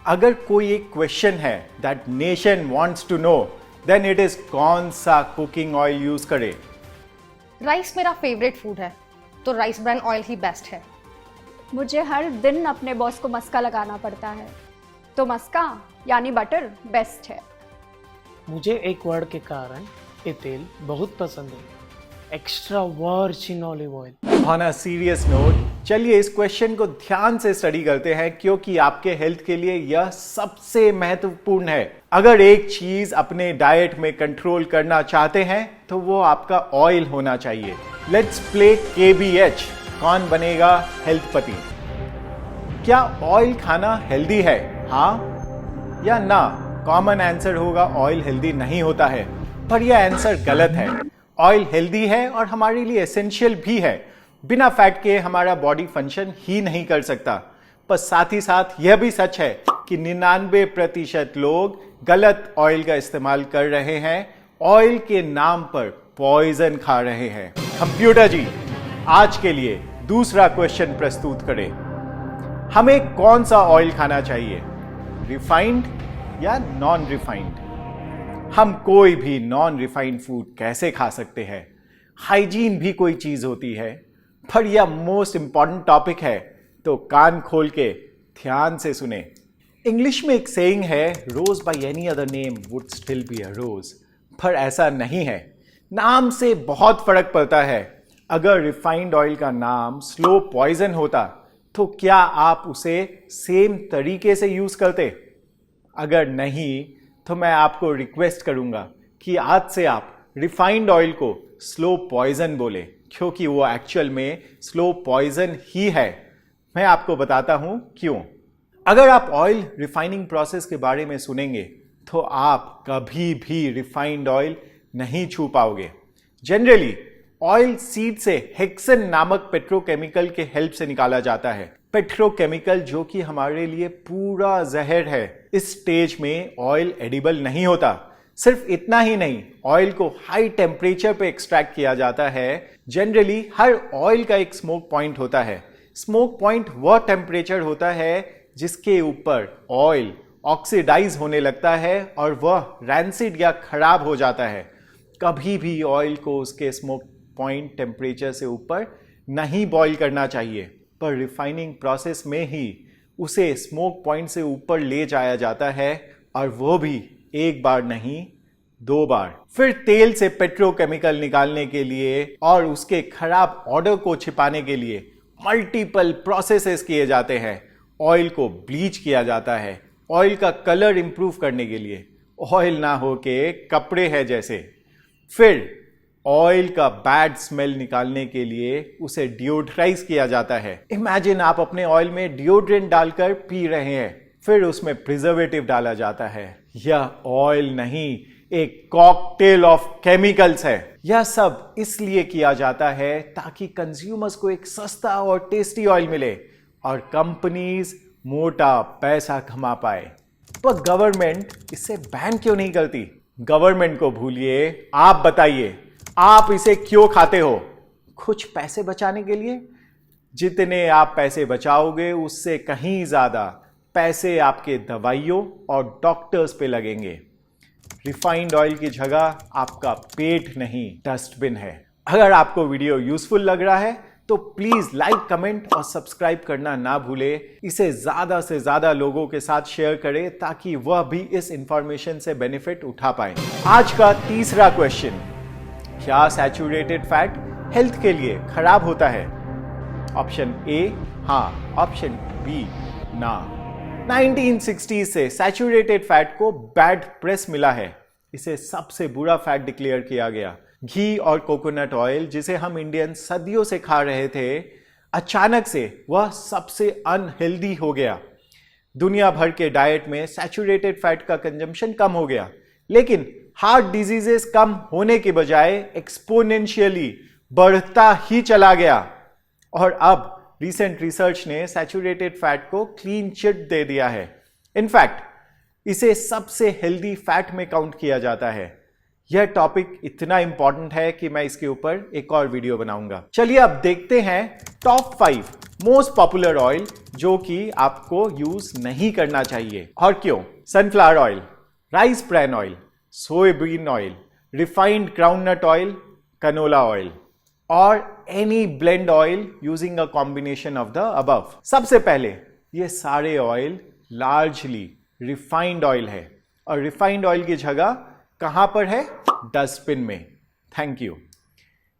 अगर कोई एक क्वेश्चन है that nation wants to know, then it is कौन सा कुकिंग ऑयल यूज करे। राइस मेरा फेवरेट फूड है, तो राइस ब्रान ऑयल ही बेस्ट है। मुझे हर दिन अपने बॉस को मस्का लगाना पड़ता है, तो मस्का यानी बटर बेस्ट है। मुझे एक वर्ड के कारण ये तेल बहुत पसंद है, extra virgin olive oil. On a serious note, चलिए इस क्वेश्चन को ध्यान से स्टडी करते हैं, क्योंकि आपके हेल्थ के लिए यह सबसे महत्वपूर्ण है। अगर एक चीज अपने डाइट में कंट्रोल करना चाहते हैं तो वो आपका ऑयल होना चाहिए। लेट्स प्ले KBH, कौन बनेगा हेल्थपति। क्या ऑयल खाना हेल्दी है, हाँ या ना? कॉमन आंसर होगा ऑयल हेल्दी नहीं होता है, पर यह आंसर गलत है। ऑयल हेल्दी है और हमारे लिए एसेंशियल भी है। बिना फैट के हमारा बॉडी फंक्शन ही नहीं कर सकता। पर साथ ही साथ यह भी सच है कि 99% लोग गलत ऑयल का इस्तेमाल कर रहे हैं, ऑयल के नाम पर पॉइजन खा रहे हैं। कंप्यूटर जी, आज के लिए दूसरा क्वेश्चन प्रस्तुत करें। हमें कौन सा ऑयल खाना चाहिए, रिफाइंड या नॉन रिफाइंड? हम कोई भी नॉन रिफाइंड फूड कैसे खा सकते हैं? हाइजीन भी कोई चीज होती है, पर यह मोस्ट इंपॉर्टेंट टॉपिक है, तो कान खोल के ध्यान से सुने। इंग्लिश में एक सेइंग है, rose by any other name would still be a rose, पर ऐसा नहीं है। नाम से बहुत फर्क पड़ता है। अगर रिफाइंड ऑयल का नाम स्लो पॉइजन होता तो क्या आप उसे सेम तरीके से यूज करते? अगर नहीं तो मैं आपको रिक्वेस्ट करूंगा कि आज से आप रिफाइंड ऑयल को स्लो पॉइजन बोले, क्योंकि वो एक्चुअल में स्लो पॉइजन ही है। मैं आपको बताता हूं क्यों। अगर आप ऑयल रिफाइनिंग प्रोसेस के बारे में सुनेंगे तो आप कभी भी रिफाइंड ऑयल नहीं छू पाओगे। जनरली ऑयल सीड से हेक्सेन नामक पेट्रोकेमिकल के हेल्प से निकाला जाता है। पेट्रोकेमिकल जो कि हमारे लिए पूरा जहर है। इस स्टेज में ऑयल एडिबल नहीं होता। सिर्फ इतना ही नहीं, ऑयल को हाई टेम्परेचर पे एक्सट्रैक्ट किया जाता है। जनरली हर ऑयल का एक स्मोक पॉइंट होता है। स्मोक पॉइंट वह टेम्परेचर होता है जिसके ऊपर ऑयल ऑक्सीडाइज होने लगता है और वह रैंसिड या खराब हो जाता है। कभी भी ऑयल को उसके स्मोक पॉइंट टेम्परेचर से ऊपर नहीं बॉईल करना चाहिए, पर रिफाइनिंग प्रोसेस में ही उसे स्मोक पॉइंट से ऊपर ले जाया जाता है, और वो भी एक बार नहीं 2 बार। फिर तेल से पेट्रोकेमिकल निकालने के लिए और उसके खराब ऑर्डर को छिपाने के लिए मल्टीपल प्रोसेसेस किए जाते हैं। ऑयल को ब्लीच किया जाता है, ऑयल का कलर इंप्रूव करने के लिए। ऑयल ना हो के कपड़े हैं जैसे। फिर ऑयल का बैड स्मेल निकालने के लिए उसे डिओड्राइज किया जाता है। इमेजिन आप अपने ऑयल में डिओड्रेंट डालकर पी रहे हैं, फिर उसमें प्रिजर्वेटिव डाला जाता है। यह ऑयल नहीं, एक कॉकटेल ऑफ केमिकल्स है। यह सब इसलिए किया जाता है ताकि कंज्यूमर्स को एक सस्ता और टेस्टी ऑयल मिले और कंपनीज मोटा पैसा कमा पाए। पर गवर्नमेंट इसे बैन क्यों नहीं करती? गवर्नमेंट को भूलिए, आप बताइए, आप इसे क्यों खाते हो? कुछ पैसे बचाने के लिए? जितने आप पैसे बचाओगे उससे कहीं ज्यादा पैसे आपके दवाइयों और डॉक्टर्स पे लगेंगे। रिफाइंड ऑयल की जगह आपका पेट नहीं, डस्टबिन है। अगर आपको वीडियो यूजफुल लग रहा है तो प्लीज लाइक, कमेंट और सब्सक्राइब करना ना भूले। इसे ज्यादा से ज्यादा लोगों के साथ शेयर करें ताकि वह भी इस इंफॉर्मेशन से बेनिफिट उठा पाए। आज का तीसरा क्वेश्चन, क्या सैचुरेटेड फैट हेल्थ के लिए खराब होता है? ऑप्शन ए हाँ, ऑप्शन बी ना। 1960 से सैचुरेटेड फैट को बैड प्रेस मिला है। इसे सबसे बुरा फैट डिक्लेयर किया गया। घी और कोकोनट ऑयल, जिसे हम इंडियन सदियों से खा रहे थे, अचानक से वह सबसे अनहेल्दी हो गया। दुनिया भर के डाइट में सैचुरेटेड फैट का कंजम्पशन कम हो गया, लेकिन हार्ट डिजीजेस कम होने के बजाय एक्सपोनेंशियली बढ़ता ही चला गया। और अब रिसेंट रिसर्च ने सैचुरेटेड फैट को क्लीन चिट दे दिया है। इनफैक्ट इसे सबसे हेल्दी फैट में काउंट किया जाता है। यह टॉपिक इतना इंपॉर्टेंट है कि मैं इसके ऊपर एक और वीडियो बनाऊंगा। चलिए अब देखते हैं टॉप 5 मोस्ट पॉपुलर ऑयल जो कि आपको यूज नहीं करना चाहिए और क्यों। Sunflower oil, rice bran oil, soybean oil, refined groundnut oil, canola oil और any blend oil using a combination of the above. सबसे पहले ये सारे ऑयल लार्जली रिफाइंड ऑयल है और रिफाइंड ऑयल की जगह कहां पर है? डस्टबिन में। Thank you.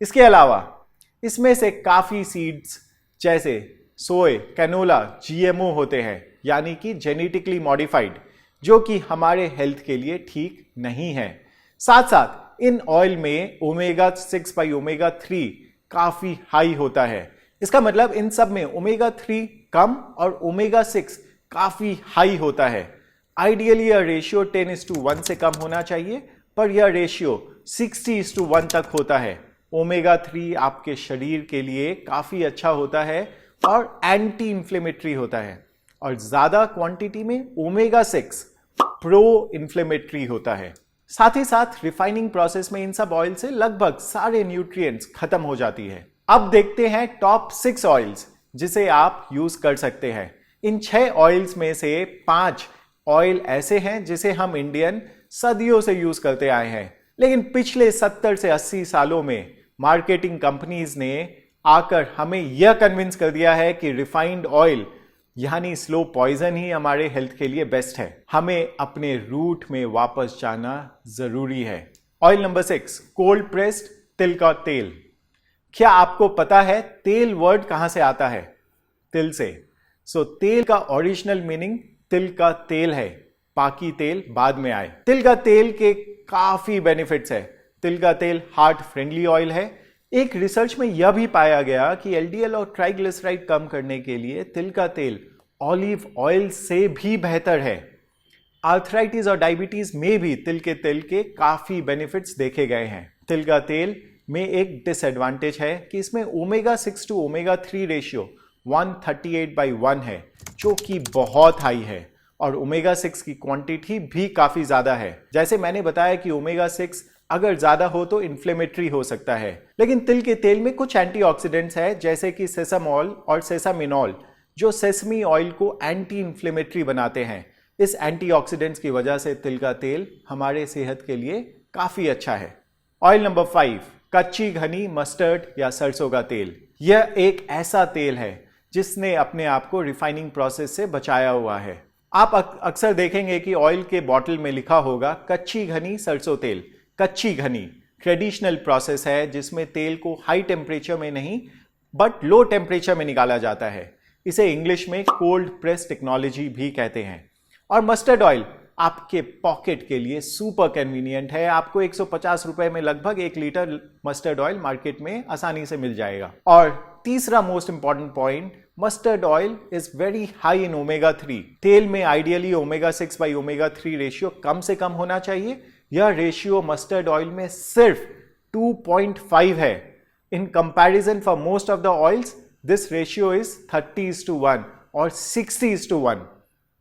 इसके अलावा इसमें से काफी सीड्स जैसे सोए, कैनोला जीएमओ होते हैं, यानी कि जेनेटिकली मॉडिफाइड, जो कि हमारे हेल्थ के लिए ठीक नहीं है। साथ साथ इन ऑयल में ओमेगा 6 बाई ओमेगा 3 काफी हाई होता है। इसका मतलब इन सब में ओमेगा 3 कम और ओमेगा 6 काफी हाई होता है। आइडियली यह रेशियो 10:1 से कम होना चाहिए, पर यह रेशियो 60:1 तक होता है। ओमेगा 3 आपके शरीर के लिए काफी अच्छा होता है और एंटी इंफ्लेमेटरी होता है, और ज्यादा क्वांटिटी में ओमेगा 6 प्रो इंफ्लेमेटरी होता है। साथ ही साथ रिफाइनिंग प्रोसेस में इन सब ऑयल से लगभग सारे न्यूट्रिएंट्स खत्म हो जाती है। अब देखते हैं टॉप 6 ऑयल्स जिसे आप यूज कर सकते हैं। इन 6 ऑयल्स में से 5 ऑयल ऐसे हैं जिसे हम इंडियन सदियों से यूज करते आए हैं, लेकिन पिछले 70 से 80 सालों में मार्केटिंग कंपनीज ने आकर हमें यह कन्विंस कर दिया है कि रिफाइंड ऑयल यानी स्लो पॉइजन ही हमारे हेल्थ के लिए बेस्ट है। हमें अपने रूट में वापस जाना जरूरी है। ऑयल नंबर 6, कोल्ड प्रेस्ड तिल का तेल। क्या आपको पता है तेल वर्ड कहां से आता है? तिल से। तेल का ओरिजिनल मीनिंग तिल का तेल है, बाकी तेल बाद में आए। तिल का तेल के काफी बेनिफिट्स है। तिल का तेल हार्ट फ्रेंडली ऑयल है। एक रिसर्च में यह भी पाया गया कि एलडीएल और ट्राइग्लिसराइड कम करने के लिए तिल का तेल ऑलिव ऑयल से भी बेहतर है। आर्थराइटिस और डायबिटीज में भी तिल के तेल के काफी बेनिफिट्स देखे गए हैं। तिल का तेल में एक डिसएडवांटेज है कि इसमें ओमेगा 6 टू ओमेगा 3 रेशियो 138/1 है, जो कि बहुत हाई है, और ओमेगा 6 की क्वांटिटी भी काफी ज्यादा है। जैसे मैंने बताया कि ओमेगा 6 अगर ज्यादा हो तो इन्फ्लेमेटरी हो सकता है, लेकिन तिल के तेल में कुछ एंटीऑक्सीडेंट्स है जैसे कि सेसामॉल और सेसामिनॉल, जो सेसमी ऑयल को एंटी इन्फ्लेमेटरी बनाते हैं। इस एंटीऑक्सीडेंट्स की वजह से तिल का तेल हमारे सेहत के लिए काफी अच्छा है। ऑयल नंबर 5, कच्ची घनी मस्टर्ड या सरसों का तेल। यह एक ऐसा तेल है जिसने अपने आप को रिफाइनिंग प्रोसेस से बचाया हुआ है। आप अक्सर देखेंगे कि ऑयल के बॉटल में लिखा होगा कच्ची घनी सरसों तेल। कच्ची घनी ट्रेडिशनल प्रोसेस है जिसमें तेल को हाई टेम्परेचर में नहीं बट लो टेम्परेचर में निकाला जाता है। इसे इंग्लिश में कोल्ड प्रेस टेक्नोलॉजी भी कहते हैं। और मस्टर्ड ऑयल आपके पॉकेट के लिए सुपर कन्वीनियंट है। आपको 150 रुपए में लगभग 1 लीटर मस्टर्ड ऑयल मार्केट में आसानी से मिल जाएगा। और तीसरा most important point, mustard oil is very high in omega 3। तेल में ideally omega 6 by omega 3 ratio कम से कम होना चाहिए। यह रेशियो मस्टर्ड ऑयल में सिर्फ 2.5 है। In comparison for most of the oils this ratio is 30:1 और 60:1।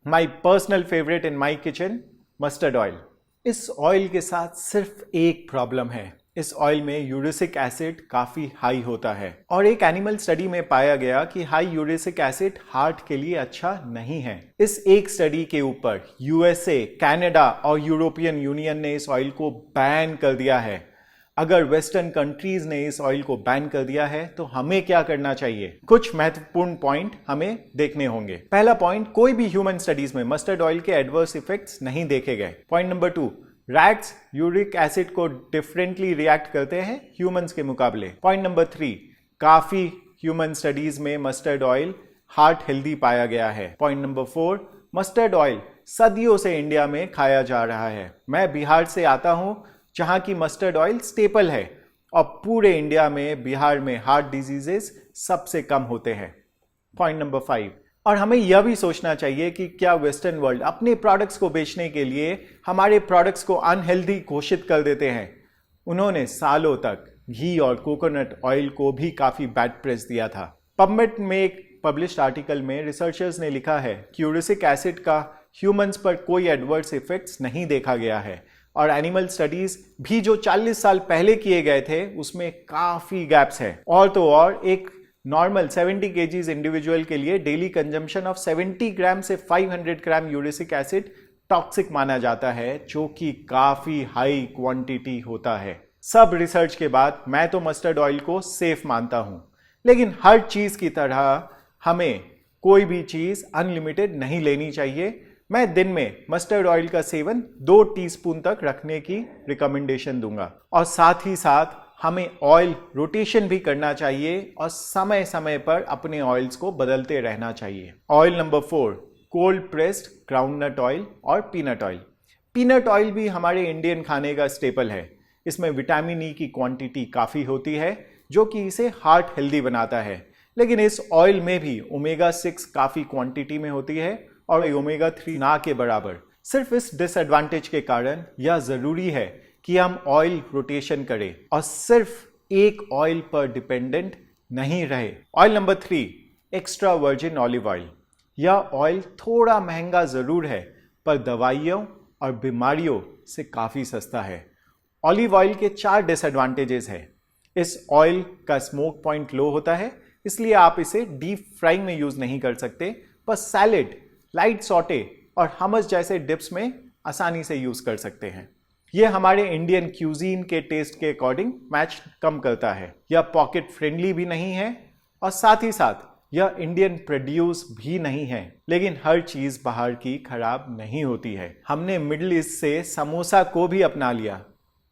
My personal favourite in my kitchen, mustard oil. इस ऑयल के साथ सिर्फ एक प्रॉब्लम है, इस ऑयल में यूरिसिक एसिड काफी हाई होता है, और एक एनिमल स्टडी में पाया गया कि हाई यूरिसिक एसिड हार्ट के लिए अच्छा नहीं है। इस एक स्टडी के ऊपर यूएसए, कनाडा और यूरोपियन यूनियन ने इस ऑयल को बैन कर दिया है। अगर वेस्टर्न कंट्रीज ने इस ऑयल को बैन कर दिया है तो हमें क्या करना चाहिए? कुछ महत्वपूर्ण पॉइंट हमें देखने होंगे। पहला पॉइंट, कोई भी ह्यूमन स्टडीज में मस्टर्ड ऑयल के एडवर्स इफेक्ट्स नहीं देखे गए। Point number 2, rats uric acid को डिफरेंटली रिएक्ट करते हैं ह्यूमंस के मुकाबले। पॉइंट नंबर 3, काफी ह्यूमन स्टडीज में मस्टर्ड ऑयल हार्ट हेल्दी पाया गया है। पॉइंट नंबर 4, मस्टर्ड ऑयल सदियों से इंडिया में खाया जा रहा है। मैं बिहार से आता हूं जहां की मस्टर्ड ऑयल स्टेपल है, और पूरे इंडिया में बिहार में हार्ट डिजीजेस सबसे कम होते हैं। पॉइंट नंबर 5, और हमें यह भी सोचना चाहिए कि क्या वेस्टर्न वर्ल्ड अपने प्रोडक्ट्स को बेचने के लिए हमारे प्रोडक्ट्स को अनहेल्दी घोषित कर देते हैं। उन्होंने सालों तक घी और कोकोनट ऑयल को भी काफी बैड प्रेस दिया था। पबमेड में एक पब्लिश्ड आर्टिकल में रिसर्चर्स ने लिखा है कि यूरिक एसिड का ह्यूमंस पर कोई एडवर्स इफेक्ट्स नहीं देखा गया है। और एनिमल स्टडीज भी जो 40 साल पहले किए गए थे उसमें काफी गैप्स है। और तो और एक नॉर्मल 70 केजीज इंडिविजुअल के लिए डेली कंजम्पशन ऑफ 70 ग्राम से 500 ग्राम यूरिसिक एसिड टॉक्सिक माना जाता है, जो कि काफी हाई क्वांटिटी होता है। सब रिसर्च के बाद मैं तो मस्टर्ड ऑयल को सेफ मानता हूं, लेकिन हर चीज की तरह हमें कोई भी चीज अनलिमिटेड नहीं लेनी चाहिए। मैं दिन में मस्टर्ड ऑयल का सेवन 2 टीस्पून तक रखने की रिकमेंडेशन दूंगा, और साथ ही साथ हमें ऑयल रोटेशन भी करना चाहिए और समय समय पर अपने ऑयल्स को बदलते रहना चाहिए। Oil number 4, cold pressed groundnut oil और पीनट ऑयल। पीनट ऑयल भी हमारे इंडियन खाने का स्टेपल है। इसमें विटामिन ई की क्वांटिटी काफ़ी होती है, जो कि इसे हार्ट हेल्दी बनाता है। लेकिन इस ऑयल में भी ओमेगा 6 काफ़ी क्वांटिटी में होती है और ओमेगा 3 ना के बराबर। सिर्फ इस डिसएडवांटेज के कारण यह ज़रूरी है कि हम ऑयल रोटेशन करें और सिर्फ एक ऑयल पर डिपेंडेंट नहीं रहे। Oil number 3, extra virgin olive oil. यह ऑयल थोड़ा महंगा ज़रूर है, पर दवाइयों और बीमारियों से काफ़ी सस्ता है। ऑलिव ऑयल के 4 डिसएडवांटेजेस हैं। इस ऑयल का स्मोक पॉइंट लो होता है, इसलिए आप इसे डीप फ्राइंग में यूज़ नहीं कर सकते, पर सैलेड, लाइट सॉटे और हमस जैसे डिप्स में आसानी से यूज़ कर सकते हैं। यह हमारे इंडियन क्यूजीन के टेस्ट के अकॉर्डिंग मैच कम करता है। यह पॉकेट फ्रेंडली भी नहीं है और साथ ही साथ यह इंडियन प्रोड्यूस भी नहीं है। लेकिन हर चीज बाहर की खराब नहीं होती है। हमने मिडिल ईस्ट से समोसा को भी अपना लिया,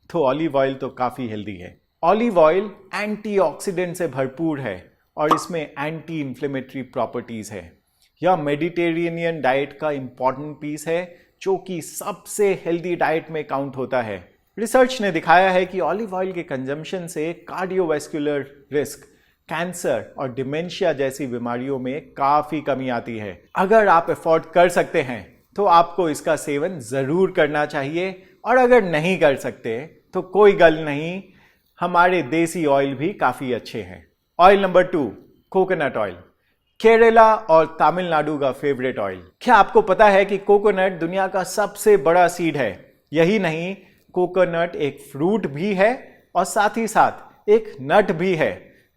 तो ऑलिव ऑयल तो काफी हेल्दी है। ऑलिव ऑयल एंटीऑक्सीडेंट से भरपूर है और इसमें एंटी इंफ्लेमेटरी प्रॉपर्टीज है। यह मेडिटेरेनियन डाइट का इंपॉर्टेंट पीस है, जो कि सबसे हेल्दी डाइट में काउंट होता है। रिसर्च ने दिखाया है कि ऑलिव ऑयल के कंजम्पशन से कार्डियोवैस्कुलर रिस्क, कैंसर और डिमेंशिया जैसी बीमारियों में काफी कमी आती है। अगर आप अफोर्ड कर सकते हैं तो आपको इसका सेवन जरूर करना चाहिए, और अगर नहीं कर सकते तो कोई गल नहीं, हमारे देसी ऑयल भी काफी अच्छे हैं। Oil number 2, coconut oil. Kerala और तमिलनाडु का फेवरेट ऑयल। क्या आपको पता है कि कोकोनट दुनिया का सबसे बड़ा सीड है? यही नहीं, कोकोनट एक फ्रूट भी है और साथ ही साथ एक नट भी है।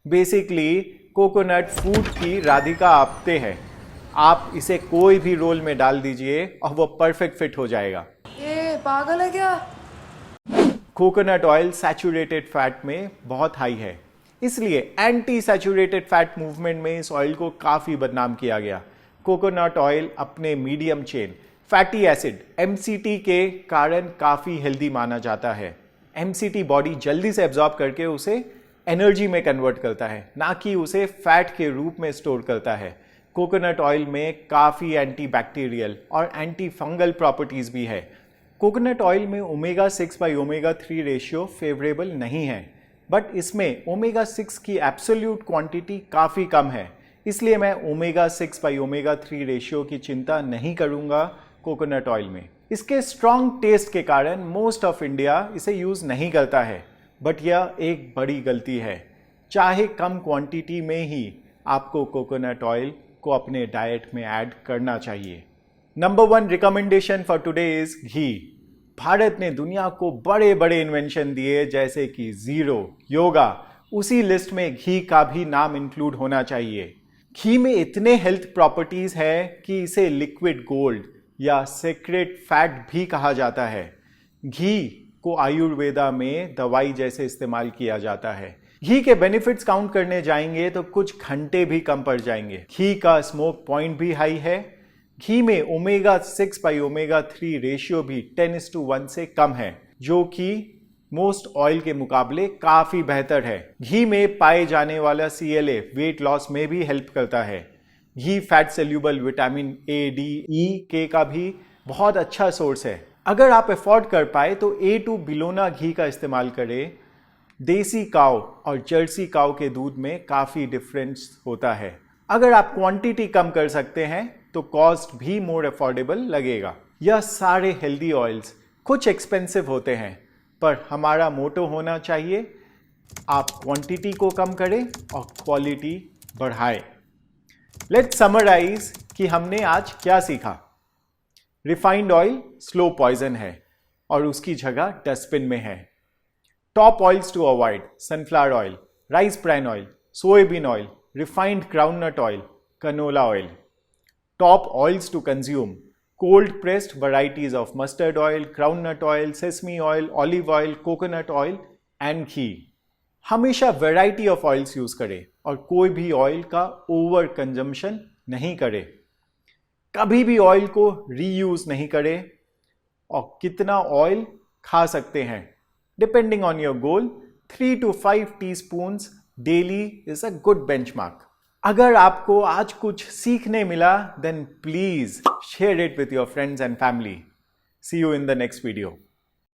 बेसिकली कोकोनट फूड की राधिका आप्ते है। आप इसे कोई भी रोल में डाल दीजिए और वो परफेक्ट फिट हो जाएगा। ये पागल है क्या? कोकोनट ऑयल सैचुरेटेड फैट में बहुत हाई है, इसलिए एंटी सैचुरेटेड फैट मूवमेंट में इस ऑयल को काफी बदनाम किया गया। कोकोनट ऑयल अपने medium chain fatty acid MCT के कारण काफी हेल्दी माना जाता है। MCT बॉडी जल्दी से एब्जॉर्ब करके उसे एनर्जी में कन्वर्ट करता है, ना कि उसे फैट के रूप में स्टोर करता है। कोकोनट ऑयल में काफी एंटी बैक्टीरियल और एंटी फंगल प्रॉपर्टीज भी है। कोकोनट ऑयल में omega 6 by omega 3 ratio favourable नहीं है, बट इसमें ओमेगा 6 की एब्सोल्यूट क्वांटिटी काफ़ी कम है, इसलिए मैं ओमेगा 6 बाई ओमेगा 3 रेशियो की चिंता नहीं करूंगा कोकोनट ऑयल में। इसके स्ट्रॉन्ग टेस्ट के कारण मोस्ट ऑफ इंडिया इसे यूज़ नहीं करता है, बट यह एक बड़ी गलती है। चाहे कम क्वांटिटी में ही आपको कोकोनट ऑयल को अपने डाइट में ऐड करना चाहिए। Number 1 recommendation for today is ghee. Bharat ने दुनिया को बड़े बड़े इन्वेंशन दिए, जैसे कि जीरो, योगा, उसी लिस्ट में घी का भी नाम इंक्लूड होना चाहिए। घी में इतने हेल्थ प्रॉपर्टीज है कि इसे लिक्विड गोल्ड या सीक्रेट फैट भी कहा जाता है। घी को आयुर्वेदा में दवाई जैसे इस्तेमाल किया जाता है। घी के बेनिफिट्स काउंट करने जाएंगे तो कुछ घंटे भी कम पड़ जाएंगे। घी का स्मोक पॉइंट भी हाई है। घी में ओमेगा 6 बाई ओमेगा 3 रेशियो भी 10:1 से कम है, जो कि मोस्ट ऑयल के मुकाबले काफी बेहतर है। घी में पाए जाने वाला CLA वेट लॉस में भी हेल्प करता है। Ghee fat soluble vitamin A, D, E, K का भी बहुत अच्छा सोर्स है। अगर आप अफोर्ड कर पाए तो A2 बिलोना घी का इस्तेमाल करें। देसी काऊ और जर्सी काऊ के दूध में काफ़ी डिफरेंस होता है। अगर आप क्वांटिटी कम कर सकते हैं तो कॉस्ट भी मोर अफोर्डेबल लगेगा। यह सारे हेल्दी ऑयल्स कुछ एक्सपेंसिव होते हैं, पर हमारा मोटो होना चाहिए आप क्वांटिटी को कम करें और क्वालिटी बढ़ाएं। लेट्स समराइज कि हमने आज क्या सीखा। रिफाइंड ऑयल स्लो पॉइजन है और उसकी जगह डस्टबिन में है। Top oils to avoid: sunflower oil, rice bran oil, soybean oil, refined groundnut oil, canola oil. Top oils to consume: cold pressed varieties of mustard oil, groundnut oil, sesame oil, olive oil, coconut oil and ghee. हमेशा variety of oils use करें और कोई भी oil का over consumption नहीं करें। कभी भी ऑयल को रीयूज नहीं करें और कितना ऑयल खा सकते हैं depending on your goal, 3 to 5 teaspoons daily is a good benchmark. अगर आपको आज कुछ सीखने मिला then please share it with your friends and family. See you in the next video.